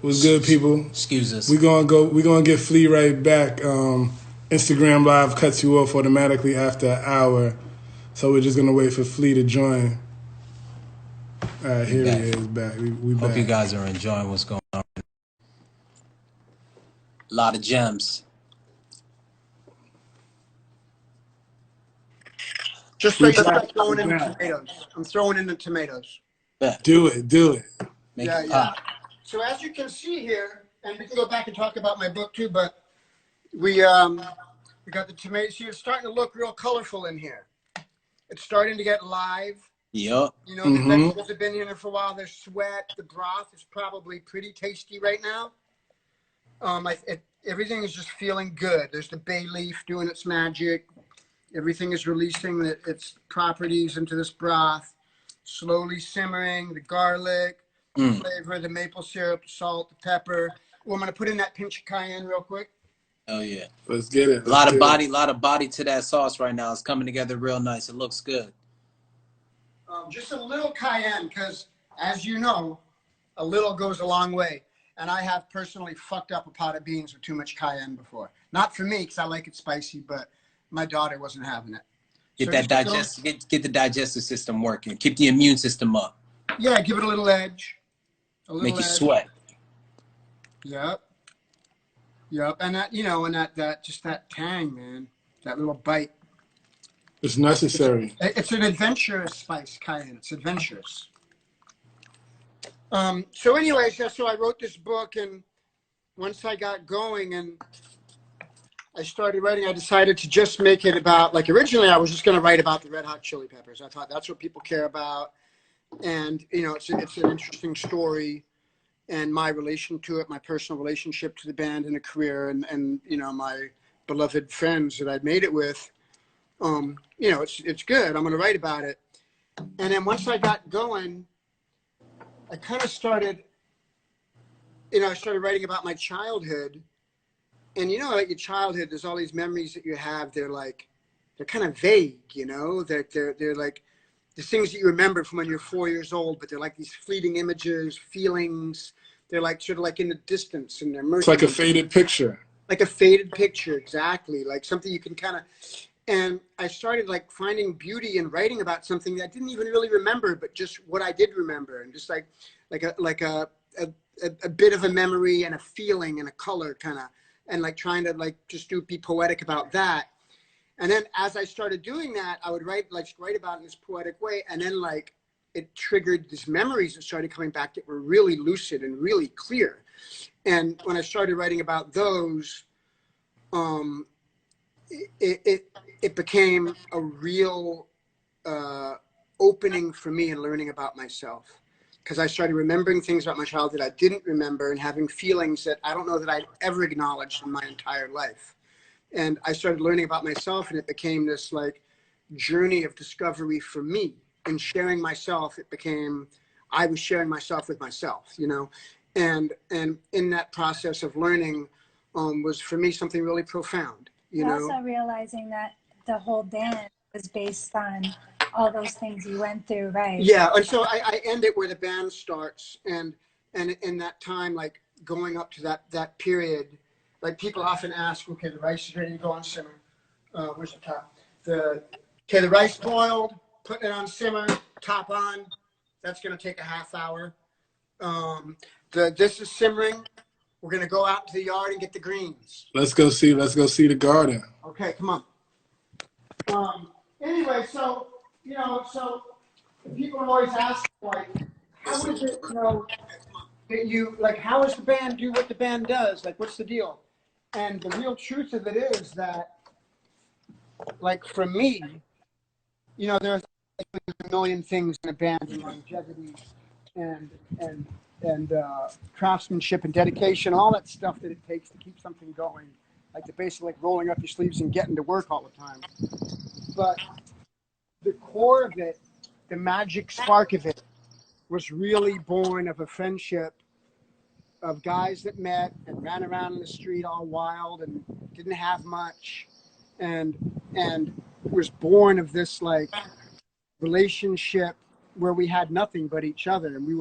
What's good, people? Excuse us. We're gonna get Flea right back. Instagram Live cuts you off automatically after an hour, so we're just gonna wait for Flea to join. All right, We here he back. is. Back. We Hope you back. guys are enjoying what's going on. A lot of gems. Just so We you know, back. I'm throwing We in the back. tomatoes. I'm throwing in the tomatoes. Bet. Do it. Do it. Make Yeah, it yeah. pop. So as you can see here, and we can go back and talk about my book too, but we got the tomatoes. See, it's starting to look real colorful in here. It's starting to get live. Yup. You know, the vegetables have been in there for a while. There's sweat. The broth is probably pretty tasty right now. Everything is just feeling good. There's the bay leaf doing its magic. Everything is releasing its properties into this broth, slowly simmering, the garlic, the flavor, the maple syrup, the salt, the pepper. Oh, I'm going to put in that pinch of cayenne real quick. Oh yeah. Let's get it. A lot of body to that sauce right now. It's coming together real nice. It looks good. Just a little cayenne because, as you know, a little goes a long way. And I have personally fucked up a pot of beans with too much cayenne before. Not for me because I like it spicy, but my daughter wasn't having it. Get the digestive system working. Keep the immune system up. Yeah, give it a little edge. Make you sweat. Yep. Yep. And that, that just that tang, man. That little bite. It's necessary. It's an adventurous spice, cayenne. It's adventurous. So anyways, so I wrote this book, and once I got going and I started writing, I decided to just make it about, like, originally I was just going to write about the Red Hot Chili Peppers. I thought that's what people care about. And, it's an interesting story and my relation to it, my personal relationship to the band and the career and my beloved friends that I'd made it with. It's good. I'm going to write about it. And then once I got going, I kind of started, I started writing about my childhood. And like your childhood, there's all these memories that you have. They're kind of vague, they're like the things that you remember from when you're 4 years old, but they're like these fleeting images, feelings. They're like sort of like in the distance, and they're murky. It's like a faded picture. Like a faded picture, exactly. Like something you can kind of. And I started like finding beauty in writing about something that I didn't even really remember, but just what I did remember, and just like a bit of a memory and a feeling and a color kind of, and like trying to like just be poetic about that. And then as I started doing that, I would write about it in this poetic way, and then like it triggered these memories that started coming back that were really lucid and really clear. And when I started writing about those, it became a real opening for me in learning about myself, because I started remembering things about my childhood I didn't remember and having feelings that I don't know that I'd ever acknowledged in my entire life. And I started learning about myself, and it became this like journey of discovery for me. And sharing myself, it became, I was sharing myself with myself, and in that process of learning was for me something really profound. Also realizing that the whole band was based on all those things you went through, right? Yeah, and so I end it where the band starts, and in that time, like going up to that period, like people often ask, okay, the rice is ready to go on simmer. Where's the top? The rice boiled, putting it on simmer, top on. That's going to take a half hour. This is simmering. We're going to go out to the yard and get the greens. Let's go see the garden. Okay, come on. Anyway, so people always ask, like, how is it, that you, like, how does the band do what the band does? Like, what's the deal? And the real truth of it is that, like, for me, there's a million things in a band, and longevity and craftsmanship and dedication, all that stuff that it takes to keep something going, like the basic, like rolling up your sleeves and getting to work all the time. But the core of it, the magic spark of it, was really born of a friendship of guys that met and ran around in the street all wild and didn't have much, and was born of this like relationship where we had nothing but each other, and we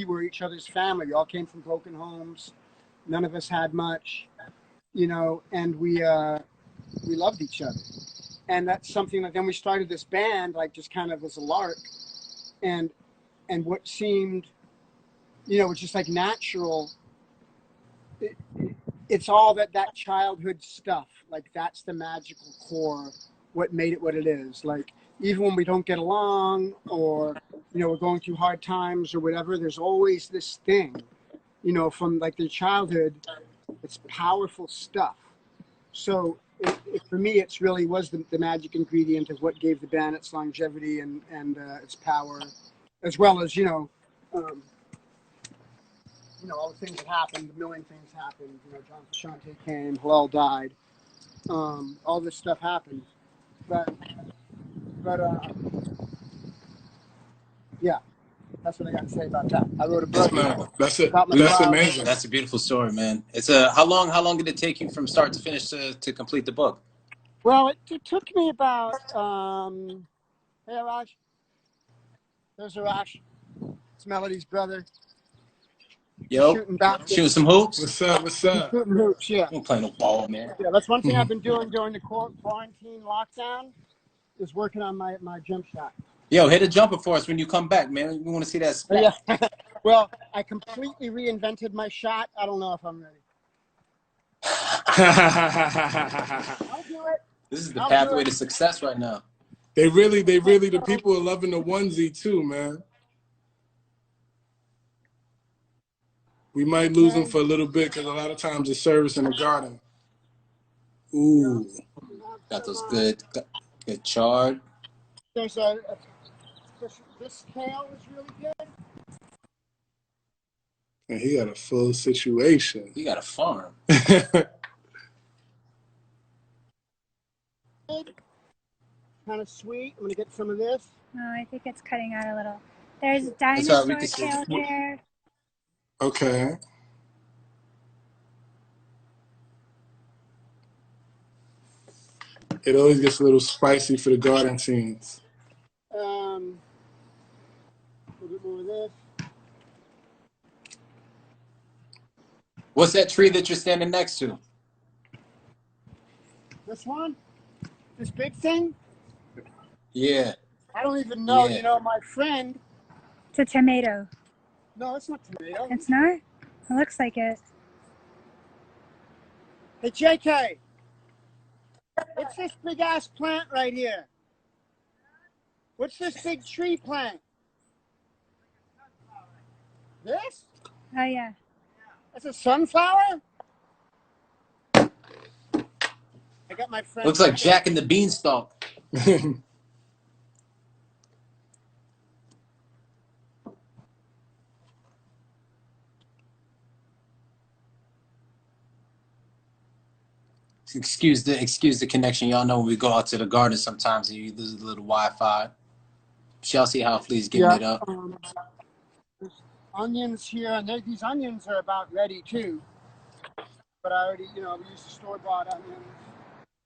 were each other's family. We all came from broken homes. None of us had much, you know, and we loved each other. And that's something that then we started this band, like just kind of as a lark, and what seemed, you know, was just like natural. It's all that childhood stuff. Like that's the magical core, what made it what it is. Like even when we don't get along, or you know, we're going through hard times or whatever, there's always this thing, you know, from like their childhood. It's powerful stuff. So for me, it's really was the magic ingredient of what gave the band its longevity and its power, as well as, you know, all the things that happened, a million things happened. You know, John Frusciante came, Hillel died, all this stuff happened. But yeah, that's what I got to say about that. I wrote a book. That's it. About my That's father. amazing. That's a beautiful story, man. It's how long did it take you from start to finish to complete the book? Well, it took me about hey Raj, there's Raj. It's Melody's brother. Yo, Shooting baskets. shooting some hoops. What's up? What's up? Shooting hoops, yeah. I don't play no ball, man. Yeah, that's one thing I've been doing during the quarantine lockdown, is working on my jump shot. Yo, hit a jumper for us when you come back, man. We want to see that splash. Yeah. Well, I completely reinvented my shot. I don't know if I'm ready. I'll do it. This is the pathway to success right now. They really, the people are loving the onesie too, man. We might lose them for a little bit because a lot of times it's service in the garden. Ooh. Got those good charred. There's this kale is really good. And he got a full situation. You got a farm. Kind of sweet. I'm gonna get some of this. Oh, I think it's cutting out a little. There's dinosaur kale here. Okay. It always gets a little spicy for the garden scenes. A little bit more of this. What's that tree that you're standing next to? This one? This big thing? Yeah. I don't even know. Yeah. You know, my friend. It's a tomato. No, it's not tomato. It's not? It looks like it. Hey, JK. What's this big ass plant right here? What's this big tree plant? This? Oh, yeah. That's a sunflower? I got my friend. Looks like Jack and the Beanstalk. Excuse the connection. Y'all know when we go out to the garden sometimes and you lose a little Wi-Fi. Shall see how Flea's getting it up. There's onions here, and these onions are about ready too. But I already, we used to store-bought onions.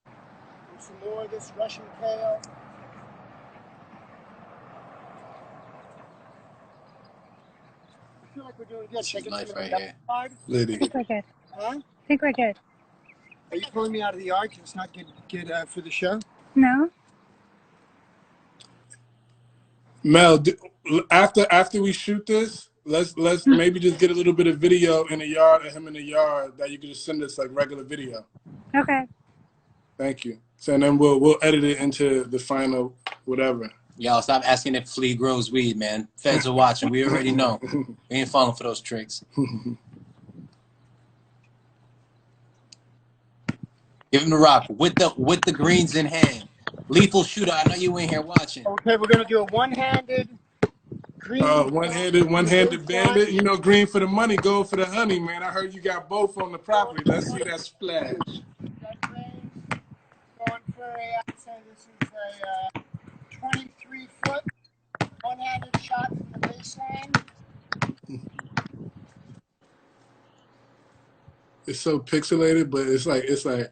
And some more of this Russian kale. I feel like we're doing good. This is life right here. Liddy. I think we're good. Huh? I think we're good. Are you pulling me out of the yard because it's not good for the show? No? Mel, after we shoot this, let's maybe just get a little bit of video in the yard of him in the yard that you can just send us like regular video. Okay. Thank you. So and then we'll edit it into the final whatever. Y'all stop asking if Flea grows weed, man. Feds are watching. We already know. We ain't falling for those tricks. Give him the rock with the greens in hand. Lethal shooter. I know you in here watching. Okay, we're gonna do a one-handed green. One-handed bandit. You know, green for the money, gold for the honey, man. I heard you got both on the property. Let's see that splash. Going for I'd say this is a 23-foot one-handed shot from the baseline. It's so pixelated, but it's like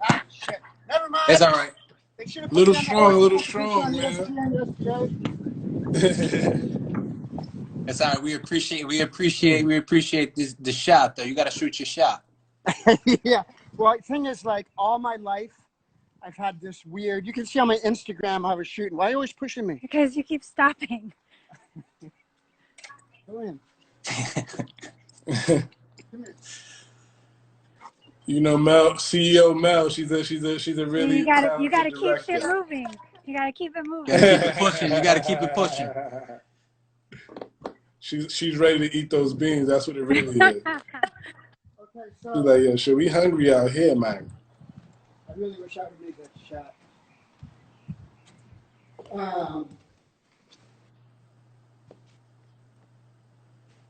Ah, shit. Never mind. It's all right. They should have a little strong, man. That's all right. We appreciate this the shot though. You got to shoot your shot. Yeah. Well, the thing is, like, all my life, I've had this weird. You can see on my Instagram I was shooting. Why are you always pushing me? Because you keep stopping. Go in. You know, Mel, CEO Mel, she's a really You talented gotta keep director. shit moving. You gotta keep it moving. You gotta keep it pushing. You gotta keep it pushing. She's ready to eat those beans. That's what it really is. Okay, so She's like, yo, shit, we hungry out here, man. I really wish I would make that shot.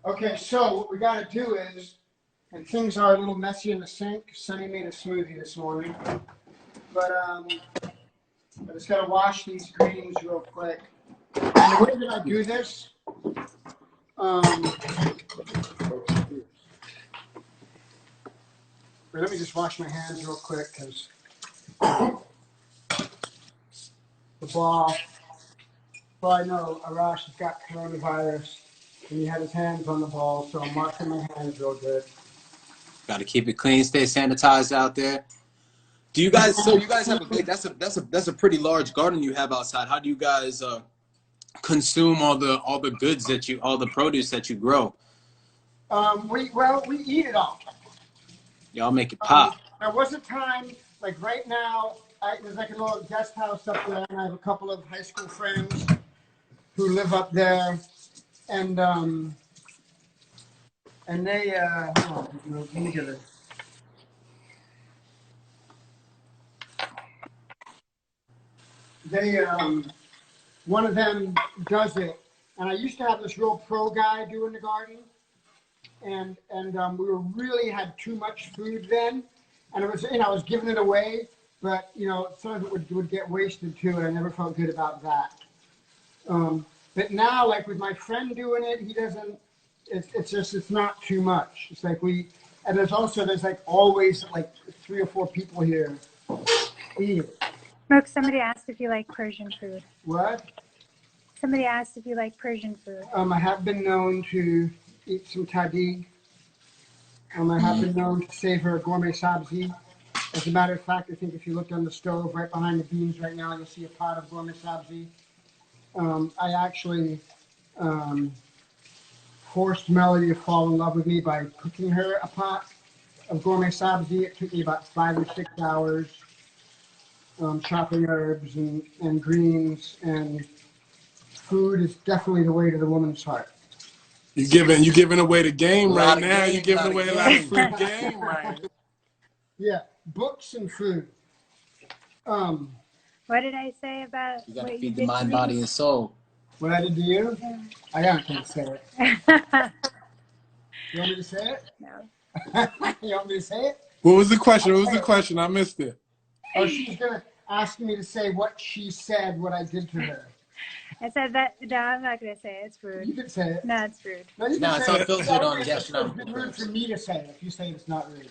Okay, so what we got to do is, and things are a little messy in the sink. Sunny made a smoothie this morning, but I just got to wash these greens real quick. And the way that I do this, let me just wash my hands real quick because the ball. Well, I know Arash has got coronavirus and he had his hands on the ball, so I'm washing my hands real good. Got to keep it clean, stay sanitized out there. Do you guys? So you guys have a big? That's a pretty large garden you have outside. How do you guys consume all the goods all the produce that you grow? We eat it all. Y'all make it pop. There was a time, like right now, there's like a little guest house up there, and I have a couple of high school friends who live up there, and they, let me get it. They, one of them does it, and I used to have this real pro guy doing the garden, and we really had too much food then, and it was, I was giving it away, but some of it would get wasted too, and I never felt good about that. But now, like with my friend doing it, he doesn't. It's not too much. It's like and there's like always like 3 or 4 people here eat it. Look, somebody asked if you like Persian food. What? Somebody asked if you like Persian food. I have been known to eat some tahdig. I have been known to savor a gourmet sabzi. As a matter of fact, I think if you look on the stove right behind the beans right now, you'll see a pot of gourmet sabzi. I actually forced Melody to fall in love with me by cooking her a pot of gourmet sabzi. It took me about 5 or 6 hours, chopping herbs and greens, and food is definitely the way to the woman's heart. You giving away the game right now. You're giving away a lot of free game, right? Yeah, books and food. What did I say about You gotta what feed you the mind, did to me? body, and soul. What I did to you? Yeah. I can't say it. You want me to say it? No. You want me to say it? What was the question? I missed it. Oh, she's going to ask me to say what she said, what I did to her. I said that. No, I'm not gonna say it. It's rude. You can say it. No, it's rude. No, you can No, it's say unfiltered it. on It's Gastronomical rude Cribs. for me to say it. If you say it's not rude.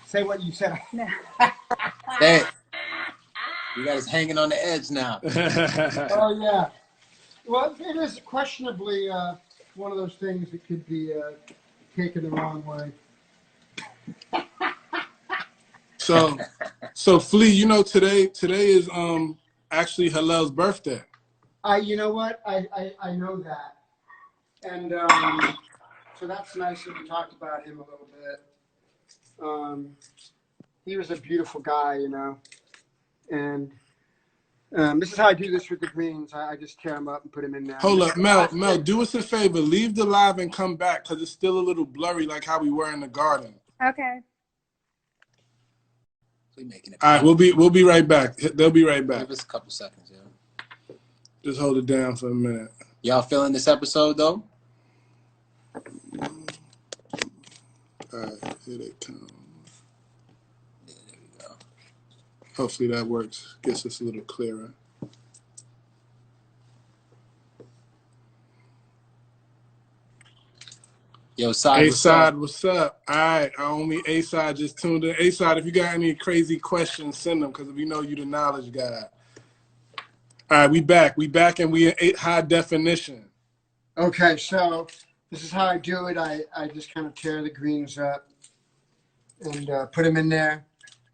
Say what you said. No. Hey, you guys hanging on the edge now. Oh, yeah. Well, it is questionably one of those things that could be taken the wrong way. So Flea, today is actually Hillel's birthday. You know what? I know that. And so that's nice that we talked about him a little bit. He was a beautiful guy, and this is how I do this with the greens. I just tear them up and put them in there. Hold up, Mel, do us a favor. Leave the live and come back because it's still a little blurry like how we were in the garden. Okay. Making it. All right, we'll be right back. They'll be right back. Give us a couple seconds, yo. Just hold it down for a minute. Y'all feeling this episode though? All right, here they come. Yeah, there we go. Hopefully that works. Gets us a little clearer. Yo, Side, A-Side, what's up? All right, our only A-Side just tuned in. A-Side, if you got any crazy questions, send them because we know you the knowledge guy. All right, we back. We back, and we in high definition. Okay, so this is how I do it. I just kind of tear the greens up and put them in there.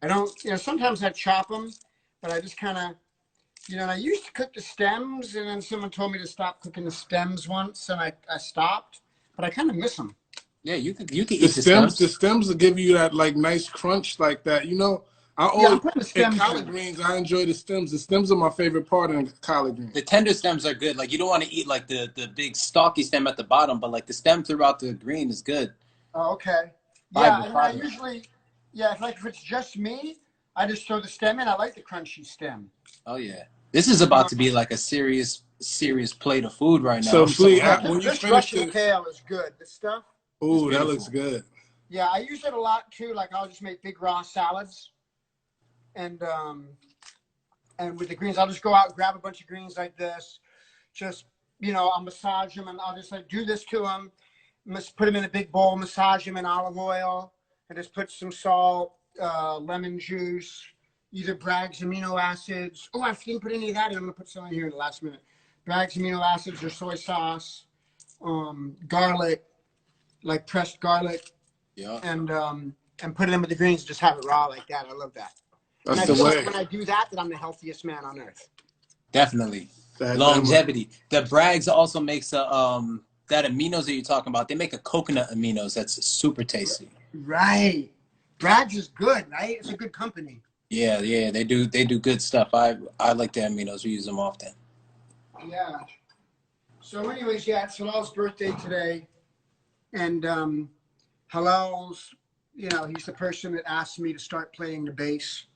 I don't, sometimes I chop them, but I just kind of, and I used to cook the stems, and then someone told me to stop cooking the stems once, and I stopped, but I kind of miss them. Yeah, you could eat The the stems. The stems will give you that like nice crunch like that. I always I'm putting the stems in collard greens. I enjoy the stems. The stems are my favorite part of collard greens. The tender stems are good. Like you don't want to eat like the big stalky stem at the bottom, but like the stem throughout the green is good. Oh, okay. Yeah, and I usually, if it's just me, I just throw the stem in. I like the crunchy stem. Oh yeah, this is about to be like a serious plate of food right now. So, Flea, when you this finish Russian this, kale is good. This stuff. Ooh, that looks good. Yeah, I use it a lot too. Like I'll just make big raw salads, and with the greens, I'll just go out and grab a bunch of greens like this. Just I'll massage them, and I'll just like do this to them. Put them in a big bowl, massage them in olive oil, and just put some salt, lemon juice, either Bragg's amino acids. Oh, I didn't put any of that in. I'm gonna put some in here in the last minute. Bragg's amino acids or soy sauce, garlic, like pressed garlic. Yeah. And put it in with the greens. Just have it raw like that. I love that. That's the way. When I do that, then I'm the healthiest man on earth. Definitely. Longevity. The Bragg's also makes that aminos that you're talking about. They make a coconut aminos that's super tasty. Right. Bragg's is good, right? It's a good company. Yeah, they do good stuff. I like the aminos. We use them often. Yeah. So anyways, it's Halal's birthday today. And Halal's, he's the person that asked me to start playing the bass.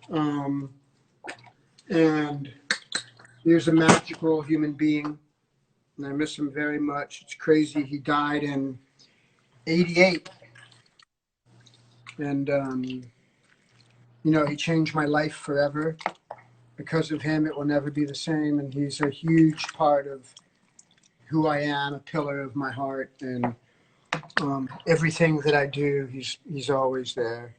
And he was a magical human being, and I miss him very much. It's crazy. He died in '88, and he changed my life forever. Because of him, it will never be the same, and he's a huge part of who I am, a pillar of my heart, and everything that I do, he's always there,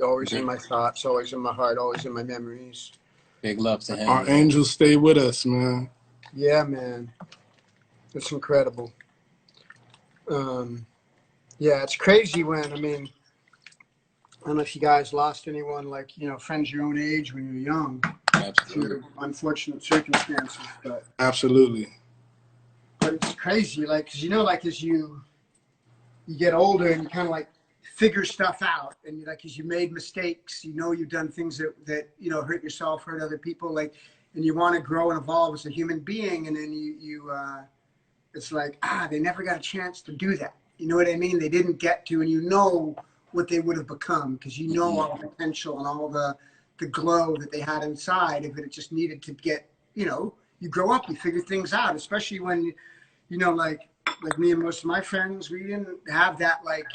always in my thoughts, always in my heart, always in my memories. Big love to him. Our angels stay with us, man. Yeah, man. It's incredible. It's crazy when, I don't know if you guys lost anyone, like, friends your own age when you're young. Absolutely. Through unfortunate circumstances, but. Absolutely. But it's crazy, like, because as you get older and you kind of like figure stuff out, and as you made mistakes, you've done things that hurt yourself, hurt other people, like, and you want to grow and evolve as a human being, and then you it's like they never got a chance to do that. You know what I mean? They didn't get to, and what they would have become, because all the potential and all the glow that they had inside if it just needed to get. You grow up, you figure things out, especially when like me and most of my friends, we didn't have that, like,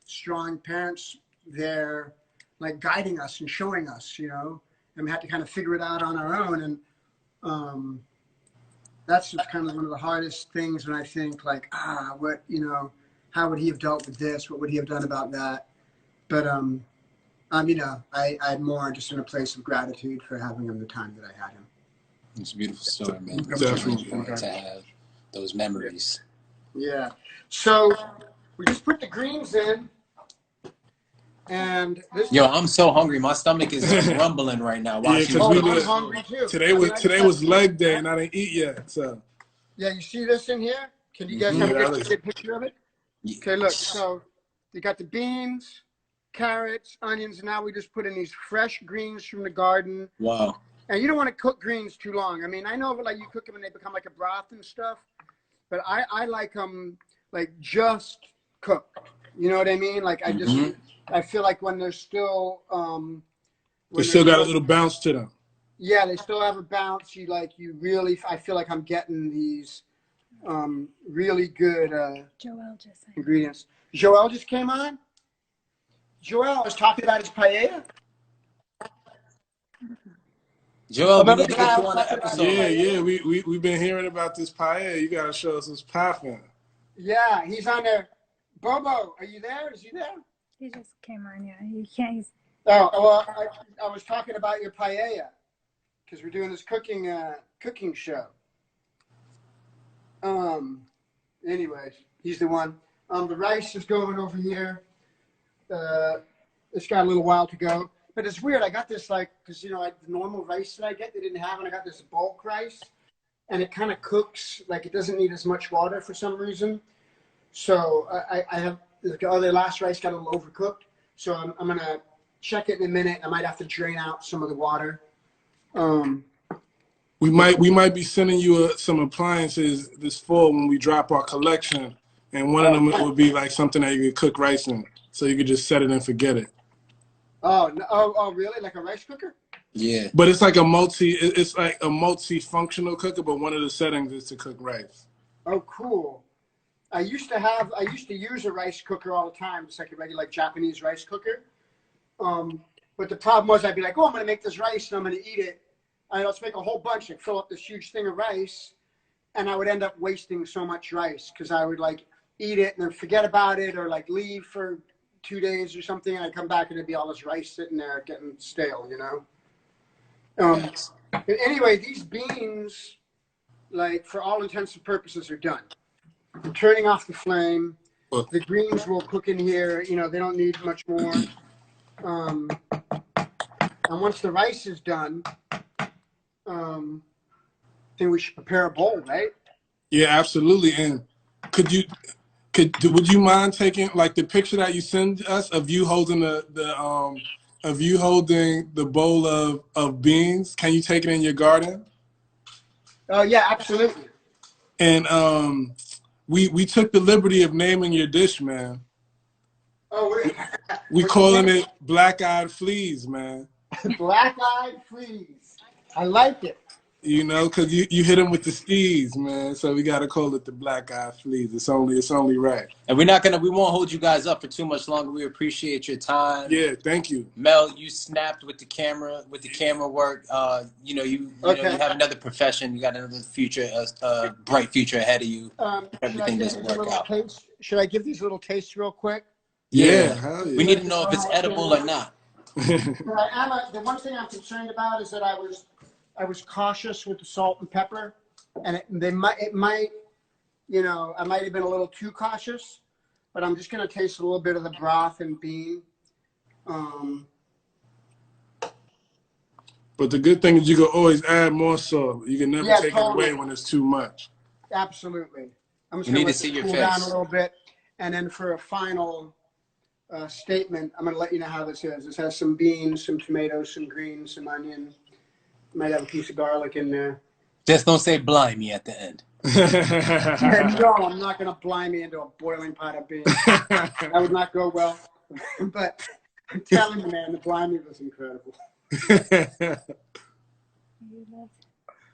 strong parents there, like, guiding us and showing us, and we had to kind of figure it out on our own. And that's just kind of one of the hardest things when I think, like, what, how would he have dealt with this? What would he have done about that? But, I'm more just in a place of gratitude for having him the time that I had him. It's a beautiful story, man. Definitely. To have those memories. Yeah. So we just put the greens in, and I'm so hungry. My stomach is rumbling right now. Because I'm hungry too. Today was leg day, and I didn't eat yet. So. Yeah, you see this in here? Can you guys have a good picture of it? Yeah. Okay, look. So you got the beans, carrots, onions, and now we just put in these fresh greens from the garden. Wow. And you don't want to cook greens too long. I know, like, you cook them and they become like a broth and stuff, but I like them like just cooked. You know what I mean? Like, I feel like when they're still they still got a little bounce to them. Yeah, they still have a bounce. I feel like I'm getting these really good ingredients. Joel just came on. Joel was talking about his paella. Joel, we need to get you on the episode. Yeah. We've been hearing about this paella. You got to show us this paella. Yeah, he's on there. Bobo, are you there? Is he there? He just came on, yeah. He can't. Oh, well, I was talking about your paella. because we're doing this cooking show. Anyways, he's the one. The rice is going over here. It's got a little while to go, but it's weird. I got this because the normal rice that I get, they didn't have, and I got this bulk rice, and it kind of cooks like it doesn't need as much water for some reason. So I have the other last rice got a little overcooked. So I'm gonna check it in a minute. I might have to drain out some of the water. We might be sending you some appliances this fall when we drop our collection, and one of them would be like something that you could cook rice in, so you could just set it and forget it. Oh, no, oh, really? Like a rice cooker? Yeah. But it's like it's like a multi-functional cooker, but one of the settings is to cook rice. Oh, cool. I used to use a rice cooker all the time, just like a regular Japanese rice cooker. But the problem was I'd be like, oh, I'm gonna make this rice and I'm gonna eat it. Let's make a whole bunch and fill up this huge thing of rice, and I would end up wasting so much rice because I would like eat it and then forget about it, or like leave for 2 days or something, and I'd come back and it'd be all this rice sitting there getting stale, But anyway, these beans, like for all intents and purposes, are done. I'm turning off the flame. The greens will cook in here. They don't need much more. And once the rice is done, I think we should prepare a bowl, right? Yeah, absolutely. And would you mind taking like the picture that you send us of you holding the bowl of beans? Can you take it in your garden? Oh yeah, absolutely. And we took the liberty of naming your dish, man. Oh, we calling it black-eyed fleas, man. Black-eyed fleas. I like it. Because you hit them with the skis, man. So we gotta call it the black-eyed fleas. It's only right. And we won't hold you guys up for too much longer. We appreciate your time. Yeah, thank you. Mel, you snapped with the camera work. You have another profession. You got another future, bright future ahead of you. Everything doesn't work out. Should I give these little tastes real quick? Yeah. Hell yeah. We need to know if it's edible or not. The one thing I'm concerned about is that I was cautious with the salt and pepper, and I might have been a little too cautious, but I'm just going to taste a little bit of the broth and bean. But the good thing is you can always add more salt. You can never take it away when it's too much. Absolutely. I'm just going to see your cool face down a little bit, and then for a final statement, I'm going to let you know how this is. This has some beans, some tomatoes, some greens, some onion. Might have a piece of garlic in there. Just don't say blimey at the end. No, I'm not going to blimey into a boiling pot of beans. That would not go well. But I'm telling you, man, the blimey was incredible.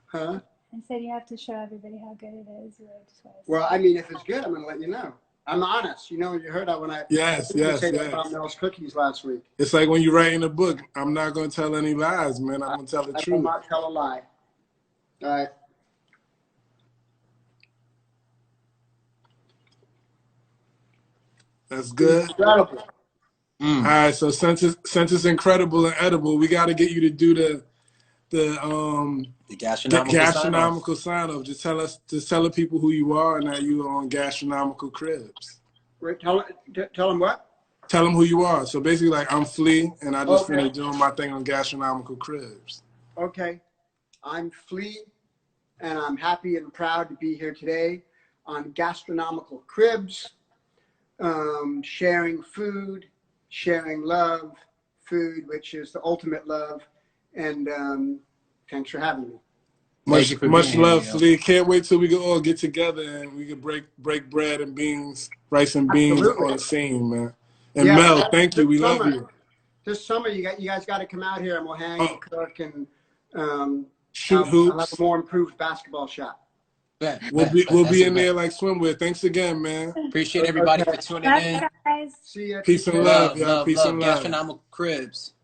Huh? And said you have to show everybody how good it is. Well, I mean, if it's good, I'm going to let you know. I'm honest. You heard that when I said about Mel's cookies last week. It's like when you're writing a book. I'm not going to tell any lies, man. I'm going to tell the truth. I will not tell a lie. All right. That's good. Incredible. All right. So since it's incredible and edible, we got to get you to do the gastronomical sign-off. Just tell the people who you are and that you are on Gastronomical Cribs. Wait, tell them what? Tell them who you are. So basically, like, I'm Flea, and I just finished doing my thing on Gastronomical Cribs. Okay. I'm Flea, and I'm happy and proud to be here today on Gastronomical Cribs, sharing food, sharing love, food, which is the ultimate love, and thanks for having me. Much love, Flea. Can't wait till we can all get together and we can break bread and beans, rice and beans on the scene, man. And Mel, thank you. We love you. This summer, you guys got to come out here and we'll hang and cook and shoot hoops. I'll have a more improved basketball shot. We'll be in there like swimwear. Thanks again, man. Appreciate everybody for tuning in. Guys. See ya. Peace and love, y'all. Peace and love. Gastronomical Cribs.